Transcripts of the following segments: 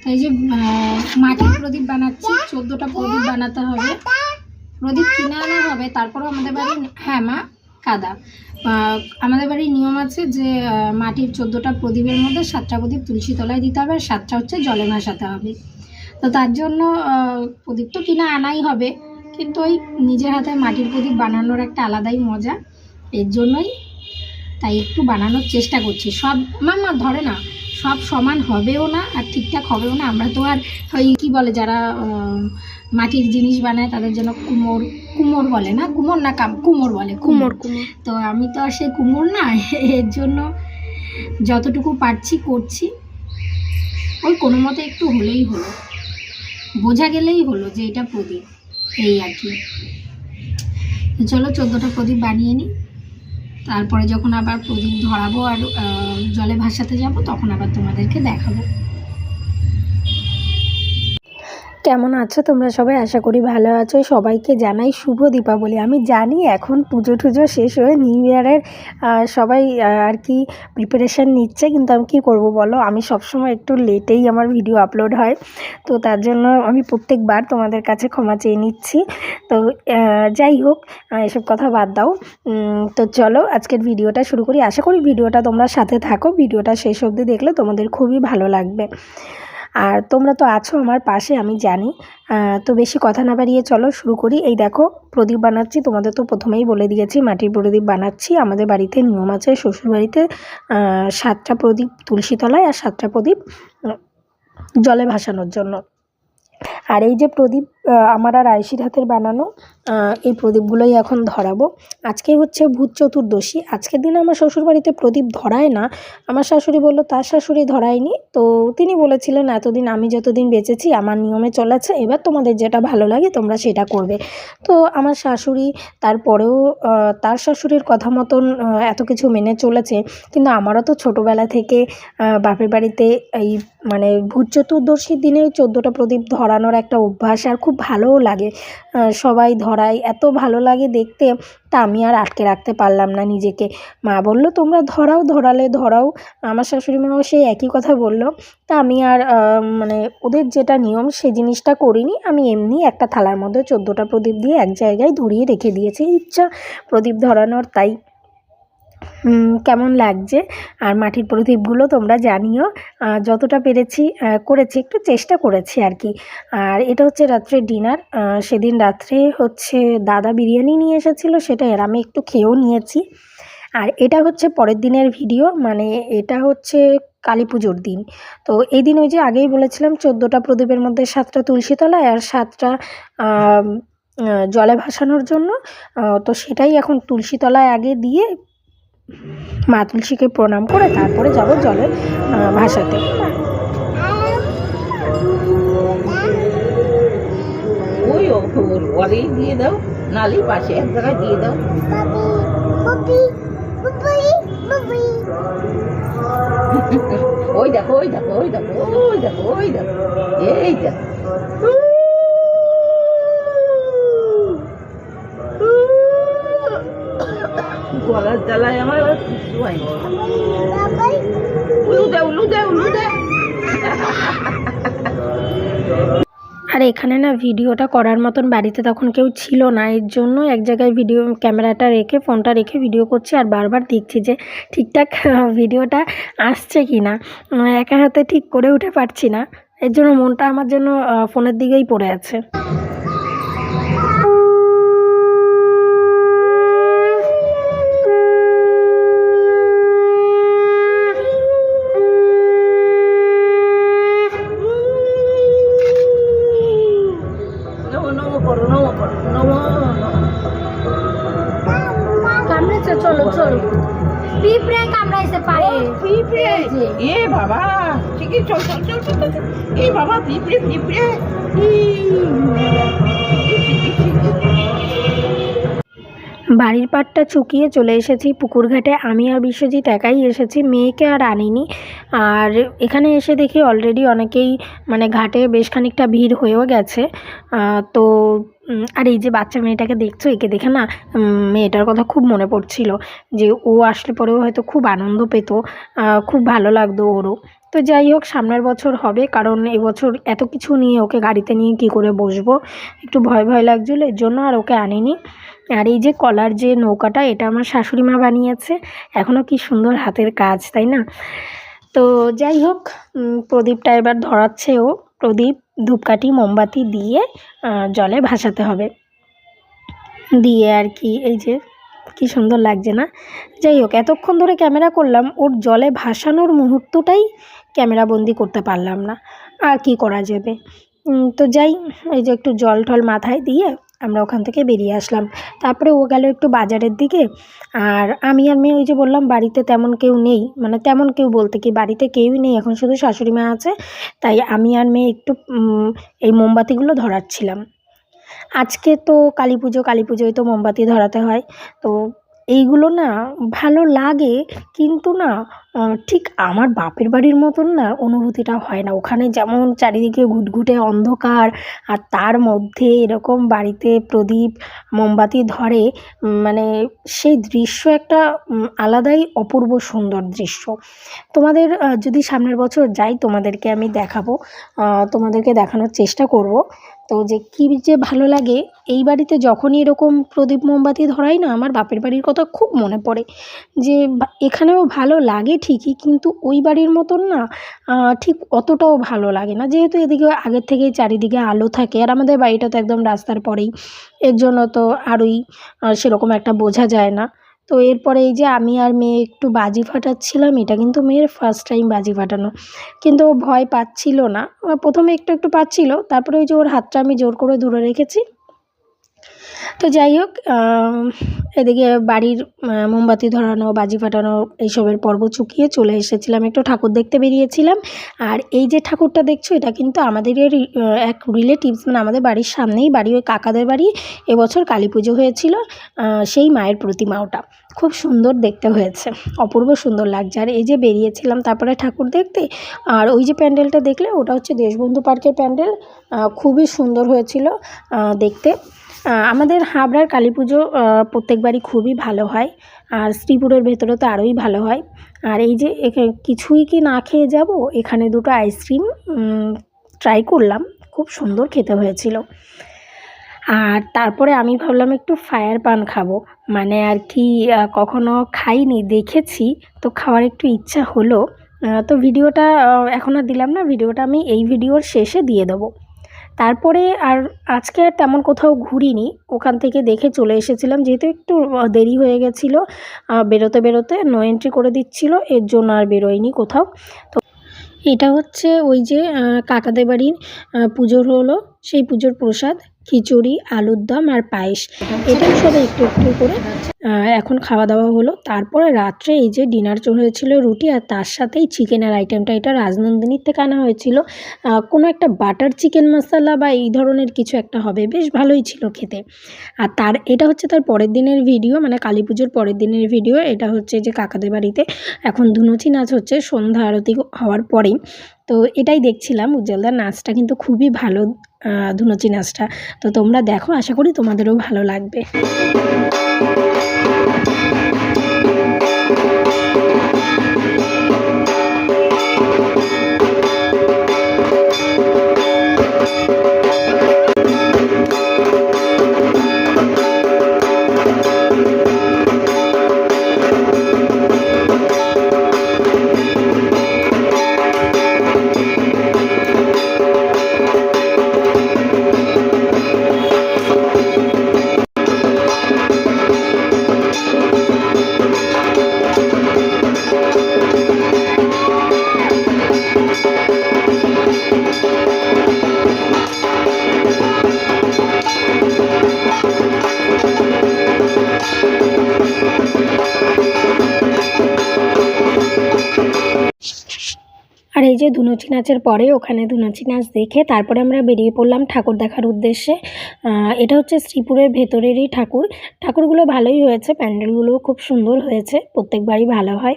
তাই যে মাটির প্রদীপ বানাচ্ছি, 14টা প্রদীপ বানাতে হবে। প্রদীপ কিনে আনা হবে, তারপরেও আমাদের বাড়ির, হ্যাঁ মা কাদা, আমাদের বাড়ির নিয়ম আছে যে মাটির 14টা প্রদীপের মধ্যে 7টা প্রদীপ তুলসী তলায় দিতে হবে আর 7টা হচ্ছে জলে ভাসাতে হবে। তো তার জন্য প্রদীপ তো কিনে আনাই হবে, কিন্তু ওই নিজের হাতে মাটির প্রদীপ বানানোর একটা আলাদাই মজা, এর জন্যই তাই একটু বানানোর চেষ্টা করছি। সব মামা ধরে না, সব সমান হবেও না আর ঠিকঠাক হবেও না। আমরা তো আর ওই কী বলে, যারা মাটির জিনিস বানায় তাদের জন্য কুমোর বলে না, কুমোর না কুমোর বলে, কুমোর। তো আমি তো আর সেই কুমোর না, এর জন্য যতটুকু পারছি করছি। ওই কোনো মতে একটু হলেই হলো, বোঝা গেলেই হলো যে এটা প্রদীপ, এই আর কি। চলো 14টা প্রদীপ বানিয়ে নিই, তারপরে যখন আবার প্রদীপ ধরাবো আর জলে ভাসাতে যাব তখন আবার তোমাদেরকে দেখাবো। কেমন আছো তোমরা সবাই? আশা করি ভালো আছো। সবাইকে জানাই শুভ দীপাবলি। আমি জানি এখন পুজো টুজো শেষ হয়ে নিউ ইয়ারের সবাই আর কি প্রিপারেশান নিচ্ছে, কিন্তু আমি কী করবো বলো, আমি সবসময় একটু লেটেই আমার ভিডিও আপলোড হয়, তো তার জন্য আমি প্রত্যেকবার তোমাদের কাছে ক্ষমা চেয়ে নিচ্ছি। তো যাই হোক, এসব কথা বাদ দাও। তো চলো আজকের ভিডিওটা শুরু করি। আশা করি ভিডিওটা তোমরা সাথে থাকো, ভিডিওটা শেষ অবধি দেখলে তোমাদের খুবই ভালো লাগবে। আর তোমরা তো আছো আমার পাশে, আমি জানি। তো বেশি কথা না বাড়িয়ে চলো শুরু করি। এই দেখো প্রদীপ বানাচ্ছি, তোমাদের তো প্রথমেই বলে দিয়েছি মাটির প্রদীপ বানাচ্ছি। আমাদের বাড়িতে নিয়ম আছে, শ্বশুরবাড়িতে 7টা প্রদীপ তুলসী তলায় আর 7টা প্রদীপ জলে ভাসানোর জন্য। আর এই যে প্রদীপ আমার আর আয়েশির হাতের বানানো, এই প্রদীপগুলোই এখন ধরাবো। আজকে হচ্ছে ভূত চতুর্দশী। আজকের দিন আমার শ্বশুরবাড়িতে প্রদীপ ধরায় না, আমার শাশুড়ি বললো তার শাশুড়ি ধরায়নি, তো তিনি বলেছিলেন এতদিন আমি যতদিন বেঁচেছি আমার নিয়মে চলেছে, এবার তোমাদের যেটা ভালো লাগে তোমরা সেটা করবে। তো আমার শাশুড়ি তারপরেও তার শাশুড়ির কথা মতন এত কিছু মেনে চলেছে, কিন্তু আমারও তো ছোটোবেলা থেকে বাপের বাড়িতে এই মানে ভূত চতুর্দশীর দিনে 14টা প্রদীপ ধরানোর একটা অভ্যাস, আর খুব ভালোও লাগে। সবাই ধরায়, এত ভালো লাগে দেখতে, তা আমি আর আটকে রাখতে পারলাম না নিজেকে। মা বলল তোমরা ধরাও, ধরালে ধরাও, আমার শাশুড়ি মাও সেই একই কথা বলল। তা আমি আর মানে ওদের যেটা নিয়ম সেই জিনিসটা করিনি, আমি এমনি একটা থালার মধ্যে 14টা প্রদীপ দিয়ে এক জায়গায় ধরিয়ে রেখে দিয়েছি। ইচ্ছা প্রদীপ ধরানোর, তাই। কেমন লাগছে আর মাটির প্রদীপগুলো তোমরা জানিও। যতটা পেরেছি করেছি, একটু চেষ্টা করেছি আর কি। আর এটা হচ্ছে রাত্রে ডিনার। সেদিন রাত্রে হচ্ছে দাদা বিরিয়ানি নিয়ে এসেছিলো, সেটা আর আমি একটু খেয়েও নিয়েছি। আর এটা হচ্ছে পরের দিনের ভিডিও, মানে এটা হচ্ছে কালী পুজোর দিন। তো এই দিন ওই যে আগেই বলেছিলাম 14টা প্রদীপের মধ্যে 7টা তুলসী তলায় আর 7টা জলে ভাসানোর জন্য। তো সেটাই এখন তুলসী তলায় আগে দিয়ে মা তুলসীকে প্রণাম করে তারপরে যাব জলে ভাসাতে। ওই ওরেই দিয়ে দাও, নালি পাশে এক জায়গায় দিয়ে দাও। ওই দেখো, ওই দেখো, ওই দেখো, ওই দেখো, ওই দেখো, এই দেখো। গলার জ্বালায় আমার কিছু হয়নি। উলু দে, উলু দে, উলু দে। আর এখানে না ভিডিওটা করার মতন বাড়িতে তখন কেউ ছিল না, এর জন্য এক জায়গায় ভিডিও ক্যামেরাটা রেখে ফোনটা রেখে ভিডিও করছি, আর বারবার দেখছি যে ঠিকঠাক ভিডিওটা আসছে কি না। একা হাতে ঠিক করে উঠে পারছি না, এর জন্য মনটা আমার জন্য ফোনের দিকেই পড়ে আছে। চলো চলো, পিঁপড়ে কামড়াইছে পায়ে, পিঁপড়ে, এ বাবা, ঠিকই, চল চল চল চল, এ বাবা পিঁপড়ে, পিঁপড়ে। বাড়ির পাটটা চুকিয়ে চলে এসেছি পুকুর ঘাটে। আমি আর বিশ্বজিৎ একাই এসেছি, মেয়েকে আর আনিনি। আর এখানে এসে দেখি অলরেডি অনেকেই মানে ঘাটে বেশ খানিকটা ভিড় হয়েও গেছে। তো আর এই যে বাচ্চা মেয়েটাকে দেখছো, একে দেখে না মেয়েটার কথা খুব মনে পড়ছিল, যে ও আসলে পরেও হয়তো খুব আনন্দ পেত, খুব ভালো লাগতো ওরও। তো যাই হোক, সামনের বছর হবে, কারণ এবছর এত কিছু নিয়ে ওকে গাড়িতে নিয়ে কী করে বসবো, একটু ভয় ভয় লাগছিলো, এর জন্য আর ওকে আনিনি। আর এই যে কলার যে নৌকাটা, এটা আমার শাশুড়ি মা বানিয়েছে, এখনও কি সুন্দর হাতের কাজ, তাই না? তো যাই হোক, প্রদীপটা এবার ধরাচ্ছে ও। প্রদীপ, ধূপকাঠি, মোমবাতি দিয়ে জলে ভাসাতে হবে, দিয়ে আর কি, এই যে কি সুন্দর লাগছে না? যাই হোক, এতক্ষণ ধরে ক্যামেরা করলাম, ওর জলে ভাসানোর মুহূর্তটাই ক্যামেরা বন্দি করতে পারলাম না, আর কি করা যাবে। তো যাই, এই যে একটু জল টল মাথায় দিয়ে আমরা ওখান থেকে বেরিয়ে আসলাম। তারপরে ও গেল একটু বাজারের দিকে, আর আমি আর মেয়ে, ওই যে বললাম বাড়িতে তেমন কেউ নেই, মানে তেমন কেউ বলতে কি, বাড়িতে কেউই নেই এখন, শুধু শাশুড়ি মা আছে, তাই আমি আর মেয়ে একটু এই মোমবাতিগুলো ধরাচ্ছিলাম। আজকে তো কালী পুজো, কালী পুজোয় তো মোমবাতি ধরাতে হয়, তো এইগুলো না ভালো লাগে, কিন্তু না ঠিক আমার বাপের বাড়ির মতন না অনুভূতিটা হয় না। ওখানে যেমন চারিদিকে ঘুটঘুটে অন্ধকার, আর তার মধ্যে এরকম বাড়িতে প্রদীপ মোমবাতি ধরে, মানে সেই দৃশ্য একটা আলাদাই অপূর্ব সুন্দর দৃশ্য। তোমাদের যদি সামনের বছর যাই, তোমাদেরকে আমি দেখাবো, তোমাদেরকে দেখানোর চেষ্টা করব। তো যে কী যে ভালো লাগে, এই বাড়িতে যখনই এরকম প্রদীপ মোমবাতি ধরাই না, আমার বাপের বাড়ির কথা খুব মনে পড়ে, যে এখানেও ভালো লাগে ঠিকই, কিন্তু ওই বাড়ির মতন না ঠিক অতটাও ভালো লাগে না, যেহেতু এদিকে আগের থেকেই চারিদিকে আলো থাকে, আর আমাদের বাড়িটা তো একদম রাস্তার পরেই, এর জন্য তো আরোই সেরকম একটা বোঝা যায় না। তো এরপরে এই যে আমি আর মেয়ে একটু বাজি ফাটাচ্ছিলাম, এটা কিন্তু মেয়ের ফার্স্ট টাইম বাজি ফাটানো, কিন্তু ও ভয় পাচ্ছিল না, প্রথমে একটু একটু পাচ্ছিল, তারপরে ওই যে ওর হাতটা আমি জোর করে ধরে রেখেছি। তো যাই হোক, এদিকে বাড়ির মোমবাতি ধরানো, বাজি ফাটানো, এইসবের পর্ব চুকিয়ে চলে এসেছিলাম, একটু ঠাকুর দেখতে বেরিয়েছিলাম। আর এই যে ঠাকুরটা দেখছো, এটা কিন্তু আমাদেরই এক রিলেটিভস, মানে আমাদের বাড়ির সামনেই বাড়ি, ওই কাকাদের বাড়ি এবছর কালী পুজো হয়েছিল, সেই মায়ের প্রতিমা, ওটা খুব সুন্দর দেখতে হয়েছে, অপূর্ব সুন্দর লাগছে। আর এই যে বেরিয়েছিলাম তারপরে ঠাকুর দেখতে, আর ওই যে প্যান্ডেলটা দেখলে, ওটা হচ্ছে দেশবন্ধু পার্কের প্যান্ডেল, খুবই সুন্দর হয়েছিল দেখতে। আমাদের হাবড়ার কালী পুজো প্রত্যেকবারই খুবই ভালো হয়, আর শ্রীপুরের ভেতরে তো আরোই ভালো হয়। আর এই যে কিছুই কি না খেয়ে যাব, এখানে দুটো আইসক্রিম ট্রাই করলাম, খুব সুন্দর খেতে হয়েছিল। আর তারপরে আমি ভাবলাম একটু ফায়ার পান খাবো, মানে আর কি কখনো খাইনি, দেখেছি, তো খাওয়ার একটু ইচ্ছা হলো। তো ভিডিওটা এখন আর দিলাম না, ভিডিওটা আমি এই ভিডিওর শেষে দিয়ে দেবো। তারপরে আর আজকে আর তেমন কোথাও ঘুরিনি, ওখান থেকে দেখে চলে এসেছিলাম, যেহেতু একটু দেরি হয়ে গেছিলো, বেরোতে বেরোতে নো এন্ট্রি করে দিচ্ছিলো, এর জন্য আর বেরোয়নি কোথাও। তো এটা হচ্ছে ওই যে কাকাদের বাড়ির পুজোর হলো, সেই পুজোর প্রসাদ, খিচুড়ি, আলুর দম আর পায়েস, এটাই সব একটু একটু করে এখন খাওয়া দাওয়া হলো। তারপরে রাত্রে এই যে ডিনার হয়েছিল রুটি, আর তার সাথেই চিকেনের আইটেমটা, এটা রাজনন্দিনীর থেকে আনা হয়েছিল, কোনো একটা বাটার চিকেন মশলা বা এই ধরনের কিছু একটা হবে, বেশ ভালোই ছিল খেতে। আর এটা হচ্ছে তার পরের দিনের ভিডিও, মানে কালী পুজোর পরের দিনের ভিডিও। এটা হচ্ছে যে কাকাদের বাড়িতে এখন ধুনুচি নাচ হচ্ছে সন্ধ্যা আরতি হওয়ার পরেই, তো এটাই দেখছিলাম। উজ্জ্বলদার নাচটা কিন্তু খুবই ভালো, ধুনুচি নাচটা, তো তোমরা দেখো, আশা করি তোমাদেরও ভালো লাগবে। আর এই যে ধুনুচি নাচের পরে ওখানে ধুনুচি নাচ দেখে তারপরে আমরা বেরিয়ে পড়লাম ঠাকুর দেখার উদ্দেশ্যে। এটা হচ্ছে শ্রীপুরের ভেতরেরই ঠাকুরগুলো ভালোই হয়েছে, প্যান্ডেলগুলোও খুব সুন্দর হয়েছে, প্রত্যেকবারই ভালো হয়।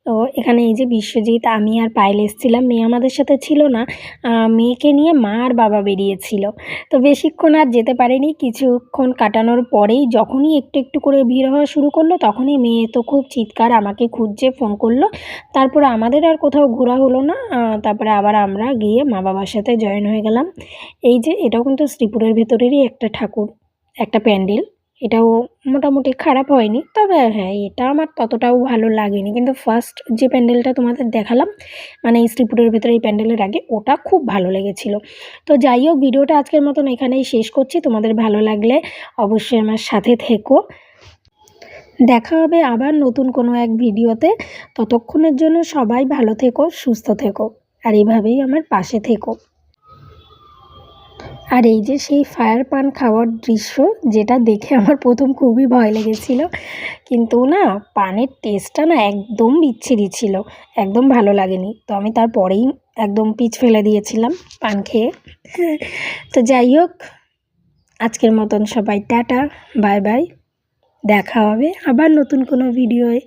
তো এখানে এই যে বিশ্বজিৎ, আমি আর পায়েল এসেছিলাম, মেয়ে আমাদের সাথে ছিল না। মেয়েকে নিয়ে মা আর বাবা বেরিয়েছিল। তো বেশিক্ষণ আর যেতে পারিনি, কিছুক্ষণ কাটানোর পরেই যখনই একটু একটু করে ভিড় হওয়া শুরু করলো তখনই মেয়ে তো খুব চিৎকার, আমাকে খুঁজছে, ফোন করলো। তারপরে আমাদের আর কোথাও ঘোরা হলো না। তারপরে আবার আমরা গিয়ে মা বাবার সাথে জয়েন হয়ে গেলাম। এই যে এটাও কিন্তু শ্রীপুরের ভেতরেরই একটা ঠাকুর, একটা প্যান্ডেল। এটাও মোটামুটি খারাপ হয়নি, তবে হ্যাঁ এটা আমার ততটাও ভালো লাগেনি। কিন্তু ফার্স্ট যে প্যান্ডেলটা তোমাদের দেখালাম, মানে এই শ্রীপুরের ভেতরে এই প্যান্ডেলের আগে, ওটা খুব ভালো লেগেছিল। তো যাই হোক, ভিডিওটা আজকের মতন এখানেই শেষ করছি। তোমাদের ভালো লাগলে অবশ্যই আমার সাথে থেকো। দেখা হবে আবার নতুন কোনো এক ভিডিওতে। ততক্ষণের জন্য সবাই ভালো থেকো, সুস্থ থেকো, আর এইভাবেই আমার পাশে থেকো। আর এই যে সেই ফায়ার পান খাওয়ার দৃশ্য, যেটা দেখে আমার প্রথম খুবই ভয় লেগেছিল, কিন্তু না, পানের টেস্টটা না একদম বিচ্ছিরি ছিল, একদম ভালো লাগেনি। তো আমি তারপরেই একদম পিচ ফেলে দিয়েছিলাম পান খেয়ে। তো যাই হোক, আজকের মতন সবাই টাটা, বাই বাই। দেখা হবে আবার নতুন কোনো ভিডিওয়ে।